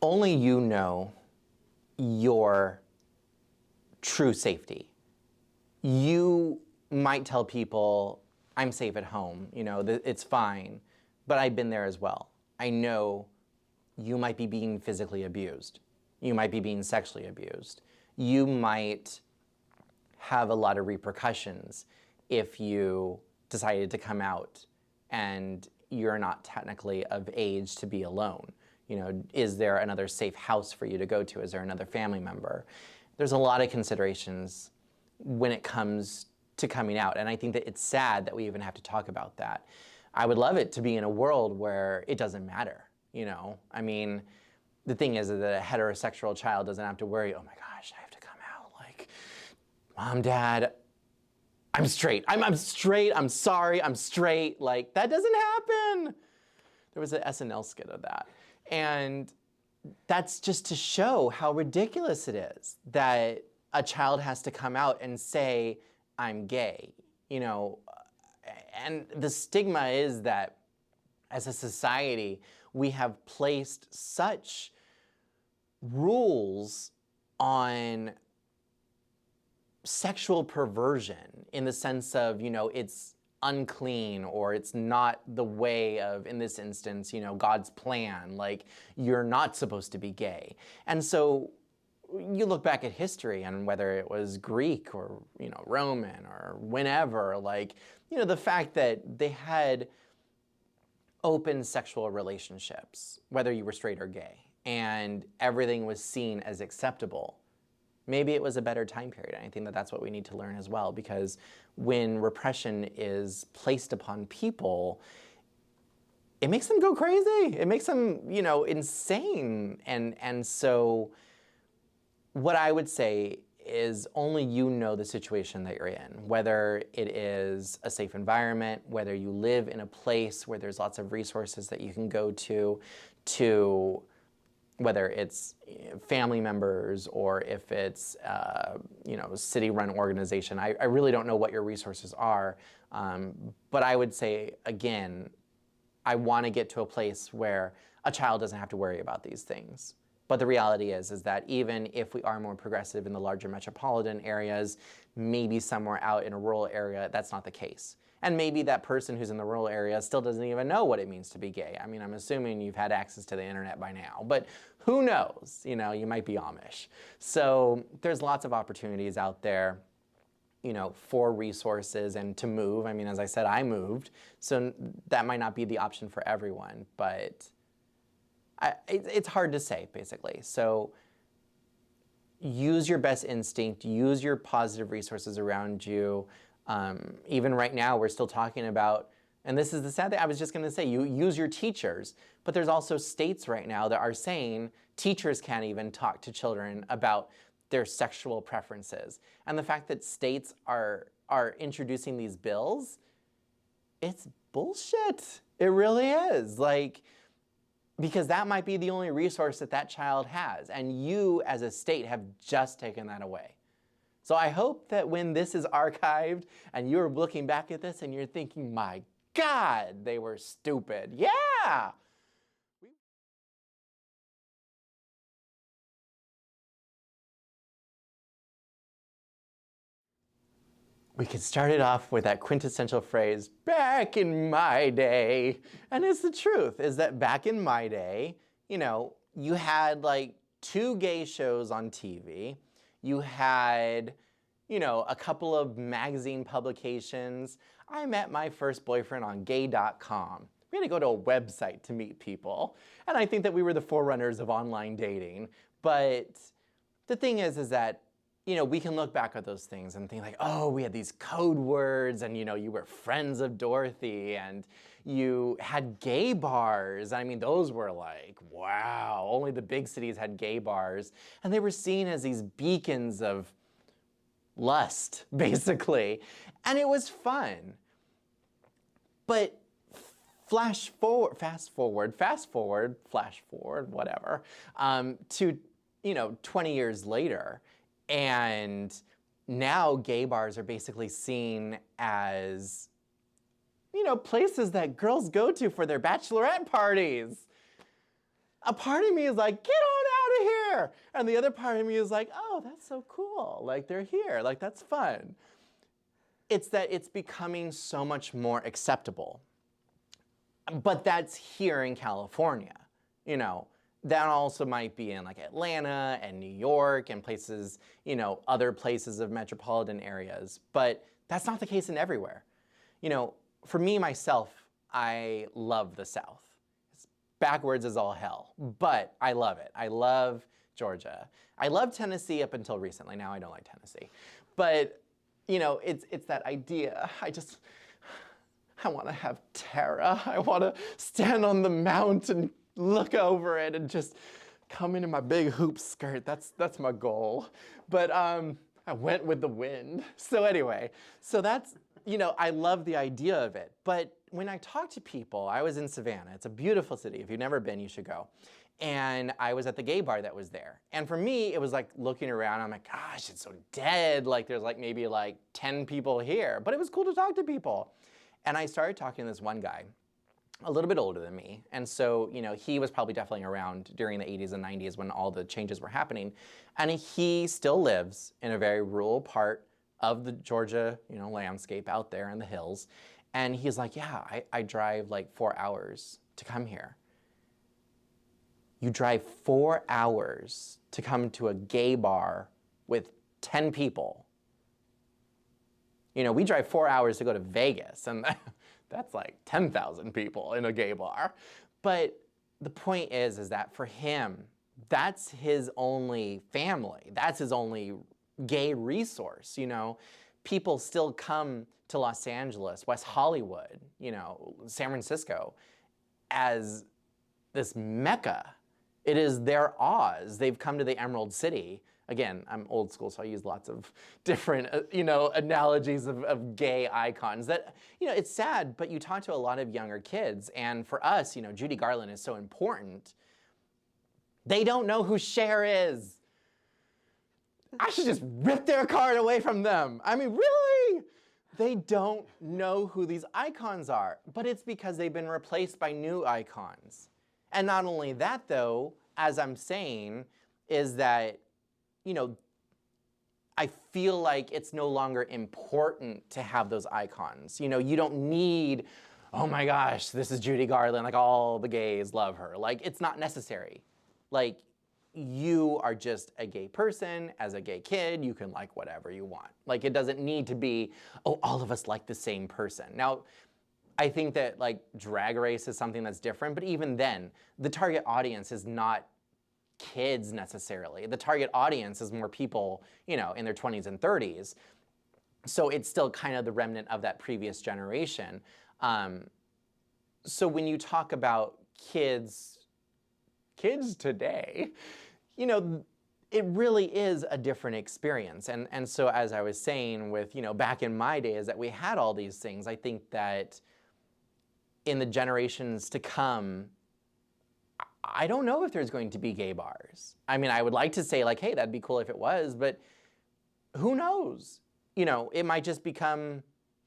only you know your true safety. You might tell people, I'm safe at home, it's fine, but I've been there as well. I know you might be being physically abused. You might be being sexually abused. You might have a lot of repercussions if you decided to come out and you're not technically of age to be alone. Is there another safe house for you to go to? Is there another family member? There's a lot of considerations when it comes to coming out, and I think that it's sad that we even have to talk about that. I would love it to be in a world where it doesn't matter, I mean, the thing is that a heterosexual child doesn't have to worry, oh my gosh, I have to come out, like, Mom, Dad, I'm straight. I'm straight. I'm sorry. I'm straight. Like, that doesn't happen. There was an SNL skit of that. And that's just to show how ridiculous it is that a child has to come out and say, I'm gay. And the stigma is that as a society, we have placed such rules on sexual perversion in the sense of, it's unclean or it's not the way of, in this instance, God's plan. Like, you're not supposed to be gay. And so you look back at history and whether it was Greek or, Roman or whenever, like, the fact that they had open sexual relationships, whether you were straight or gay, and everything was seen as acceptable. Maybe it was a better time period. And I think that that's what we need to learn as well, because when repression is placed upon people, it makes them go crazy. It makes them, insane. And so what I would say is only you know the situation that you're in, whether it is a safe environment, whether you live in a place where there's lots of resources that you can go to whether it's family members or if it's city-run organization. I really don't know what your resources are, but I would say, again, I want to get to a place where a child doesn't have to worry about these things. But the reality is that even if we are more progressive in the larger metropolitan areas, maybe somewhere out in a rural area, that's not the case. And maybe that person who's in the rural area still doesn't even know what it means to be gay. I mean, I'm assuming you've had access to the internet by now, but who knows? You might be Amish. So there's lots of opportunities out there, for resources and to move. I mean, as I said, I moved, so that might not be the option for everyone, but it's hard to say, basically. So use your best instinct, use your positive resources around you. Even right now, we're still talking about, and this is the sad thing, I was just going to say, you use your teachers, but there's also states right now that are saying teachers can't even talk to children about their sexual preferences. And the fact that states are introducing these bills, it's bullshit. It really is. Like, because that might be the only resource that that child has, and you as a state have just taken that away. So I hope that when this is archived and you're looking back at this and you're thinking, my God, they were stupid. Yeah! We could start it off with that quintessential phrase, back in my day. And it's the truth, is that back in my day, you had like 2 gay shows on TV. You had, a couple of magazine publications. I met my first boyfriend on gay.com. We had to go to a website to meet people. And I think that we were the forerunners of online dating. But the thing is that we can look back at those things and think like, oh, we had these code words and, you were friends of Dorothy and you had gay bars. I mean, those were like, wow, only the big cities had gay bars. And they were seen as these beacons of lust, basically. And it was fun. But fast forward, whatever, to, 20 years later. And now gay bars are basically seen as, places that girls go to for their bachelorette parties. a part of me is like, get on out of here. And the other part of me is like, oh, that's so cool. Like, they're here. Like, that's fun. It's that it's becoming so much more acceptable. But that's here in California. You know, that also might be in like Atlanta and New York and places, you know, other places of metropolitan areas. But that's not the case in everywhere. You know, for me, myself, I love the South. It's backwards as all hell, but I love it. I love Georgia. I love Tennessee up until recently. Now I don't like Tennessee. But, you know, it's that idea. I want to have terra. I want to stand on the mountain, look over it, and just come into my big hoop skirt. That's my goal. But I went with the wind. So anyway, so that's, you know, I love the idea of it. But when I talk to people, I was in Savannah. It's a beautiful city. If you've never been, you should go. And I was at the gay bar that was there. And for me, it was like looking around, I'm like, gosh, it's so dead. Like there's like maybe like 10 people here. But it was cool to talk to people. And I started talking to this one guy, a little bit older than me. And so, you know, he was probably definitely around during the 80s and 90s when all the changes were happening. And he still lives in a very rural part of the Georgia, you know, landscape out there in the hills. And he's like, yeah, I drive like 4 hours to come here. You drive 4 hours to come to a gay bar with 10 people. You know, we drive 4 hours to go to Vegas, and that's like 10,000 people in a gay bar. But the point is that for him, that's his only family. That's his only gay resource, you know. People still come to Los Angeles, West Hollywood, you know, San Francisco as this mecca. It is their Oz. They've come to the Emerald City. Again, I'm old school, so I use lots of different, you know, analogies of gay icons. That, you know, it's sad, but you talk to a lot of younger kids, and for us, you know, Judy Garland is so important. They don't know who Cher is. I should just rip their card away from them. I mean, really? They don't know who these icons are, but it's because they've been replaced by new icons. And not only that, though, as I'm saying, is that, you know, I feel like it's no longer important to have those icons. You know, you don't need, oh my gosh, this is Judy Garland, like all the gays love her. Like, it's not necessary. Like, you are just a gay person. As a gay kid, you can like whatever you want. Like, it doesn't need to be, oh, all of us like the same person. Now, I think that like Drag Race is something that's different, but even then, the target audience is not kids necessarily. The target audience is more people, you know, in their 20s and 30s. So it's still kind of the remnant of that previous generation. So when you talk about kids today, you know, it really is a different experience. And so as I was saying with, you know, back in my days that we had all these things, I think that in the generations to come, I don't know if there's going to be gay bars. I mean, I would like to say like, hey, that'd be cool if it was, but who knows? You know, it might just become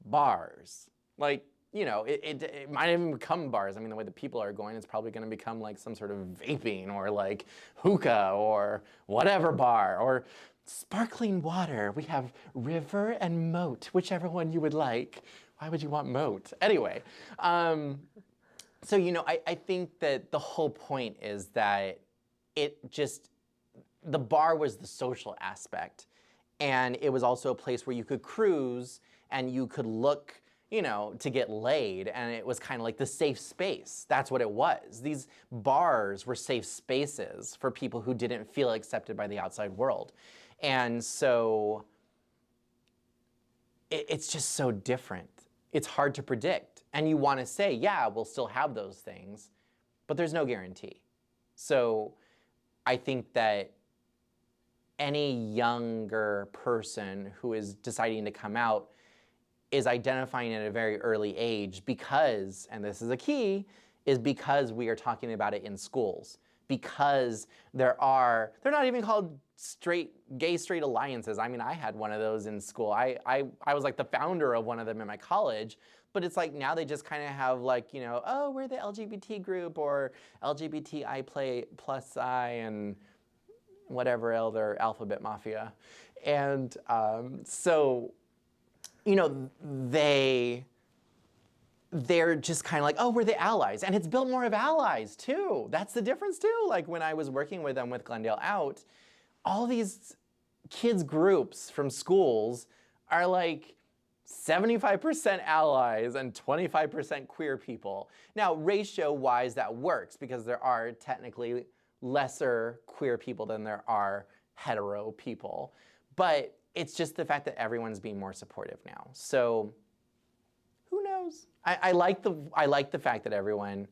bars. Like, you know, it might even become bars. I mean, the way the people are going, it's probably going to become like some sort of vaping or like hookah or whatever bar or sparkling water. We have river and moat, whichever one you would like. Why would you want moat? Anyway, so, you know, I think that the whole point is that the bar was the social aspect. And it was also a place where you could cruise and you could look, you know, to get laid. And it was kind of like the safe space. That's what it was. These bars were safe spaces for people who didn't feel accepted by the outside world. And so it's just so different. It's hard to predict. And you want to say, yeah, we'll still have those things, but there's no guarantee. So I think that any younger person who is deciding to come out is identifying at a very early age because, and this is a key, is because we are talking about it in schools. Because they're not even called gay straight alliances. I mean, I had one of those in school. I was like the founder of one of them in my college. But it's like now they just kind of have like, you know, oh, we're the LGBT group or LGBTI plus I and whatever other alphabet mafia. And so, you know, they're just kind of like, oh, we're the allies. And it's built more of allies too. That's the difference too. Like when I was working with them with Glendale Out, all these kids groups from schools are like 75% allies and 25% queer people. Now, ratio-wise, that works because there are technically lesser queer people than there are hetero people. But it's just the fact that everyone's being more supportive now. So who knows? I like the fact that everyone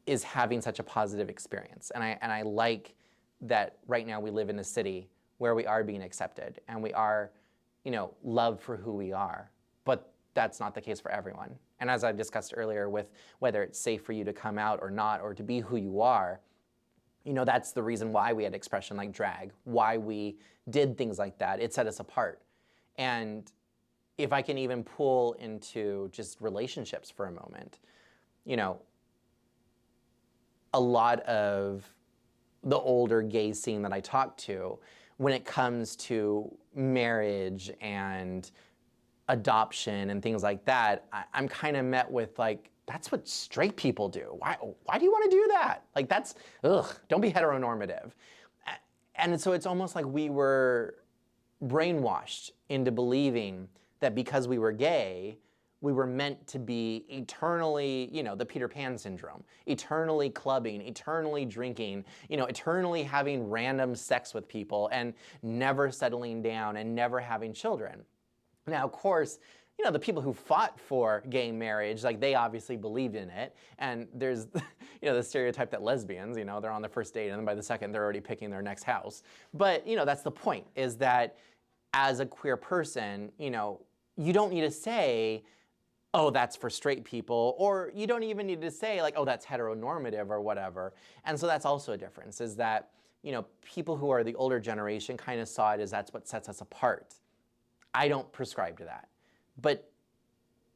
is having such a positive experience. And I like that right now we live in a city where we are being accepted and we are, you know, loved for who we are. But that's not the case for everyone. And as I discussed earlier with whether it's safe for you to come out or not, or to be who you are, you know, that's the reason why we had expression like drag, why we did things like that. It set us apart. And if I can even pull into just relationships for a moment, you know, a lot of the older gay scene that I talk to, when it comes to marriage and adoption and things like that, I'm kind of met with like, that's what straight people do. Why do you want to do that? Like that's, ugh, don't be heteronormative. And so it's almost like we were brainwashed into believing that because we were gay, we were meant to be eternally, you know, the Peter Pan syndrome, eternally clubbing, eternally drinking, you know, eternally having random sex with people and never settling down and never having children. Now, of course, you know, the people who fought for gay marriage, like they obviously believed in it. And there's, you know, the stereotype that lesbians, you know, they're on the first date and then by the second they're already picking their next house. But, you know, that's the point, is that as a queer person, you know, you don't need to say, oh, that's for straight people, or you don't even need to say like, oh, that's heteronormative or whatever. And so that's also a difference, is that, you know, people who are the older generation kind of saw it as that's what sets us apart. I don't prescribe to that. But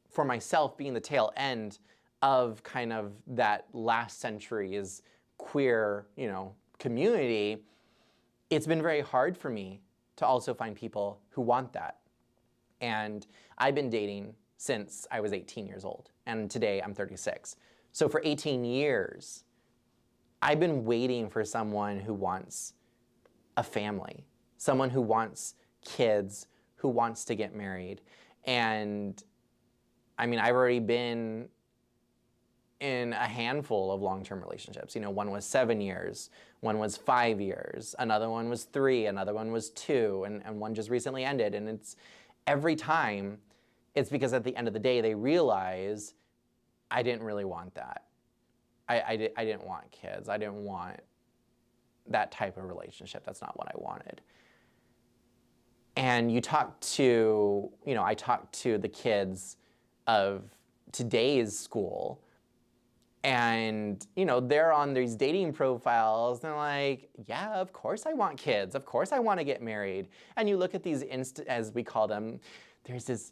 for myself, being the tail end of kind of that last century's queer, you know, community, it's been very hard for me to also find people who want that. And I've been dating since I was 18 years old, and today I'm 36. So for 18 years, I've been waiting for someone who wants a family, someone who wants kids, who wants to get married. And I mean, I've already been in a handful of long-term relationships. You know, one was 7 years, one was 5 years, another one was 3, another one was 2, and one just recently ended. And it's every time, it's because at the end of the day, they realize I didn't really want that. I didn't want kids. I didn't want that type of relationship. That's not what I wanted. And you talk to, you know, I talked to the kids of today's school, and, you know, they're on these dating profiles, and they're like, yeah, of course I want kids. Of course I want to get married. And you look at these, as we call them, there's this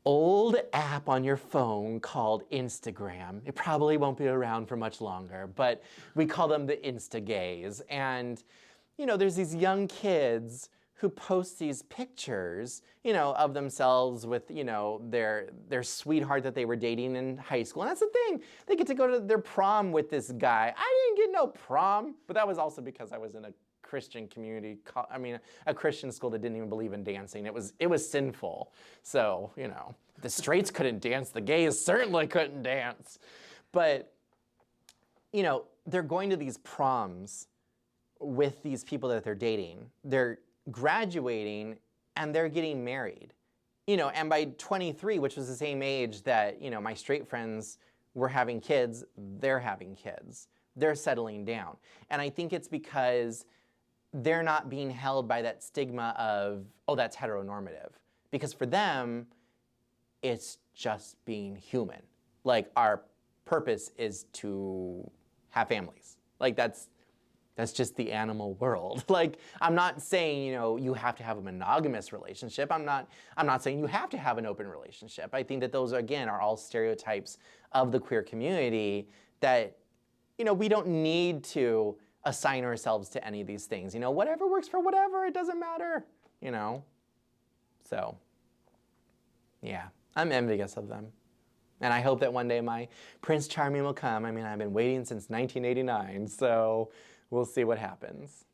old app on your phone called Instagram. It probably won't be around for much longer, but we call them the Insta-gays. And, you know, there's these young kids who post these pictures, you know, of themselves with, you know, their sweetheart that they were dating in high school. And that's the thing. They get to go to their prom with this guy. I didn't get no prom, but that was also because I was in a Christian community, I mean, a Christian school that didn't even believe in dancing. It was sinful. So, you know, the straights couldn't dance, the gays certainly couldn't dance. But, you know, they're going to these proms with these people that they're dating. They're graduating and they're getting married. You know, and by 23, which was the same age that, you know, my straight friends were having kids, they're having kids. They're settling down. And I think it's because they're not being held by that stigma of, oh, that's heteronormative. Because for them, it's just being human. Like, our purpose is to have families. Like, that's That's just the animal world. Like, I'm not saying, you have to have a monogamous relationship. I'm not saying you have to have an open relationship. I think that those, again, are all stereotypes of the queer community that, we don't need to assign ourselves to any of these things. Whatever works for whatever, it doesn't matter, So, yeah, I'm envious of them. And I hope that one day my Prince Charming will come. I mean, I've been waiting since 1989, so we'll see what happens.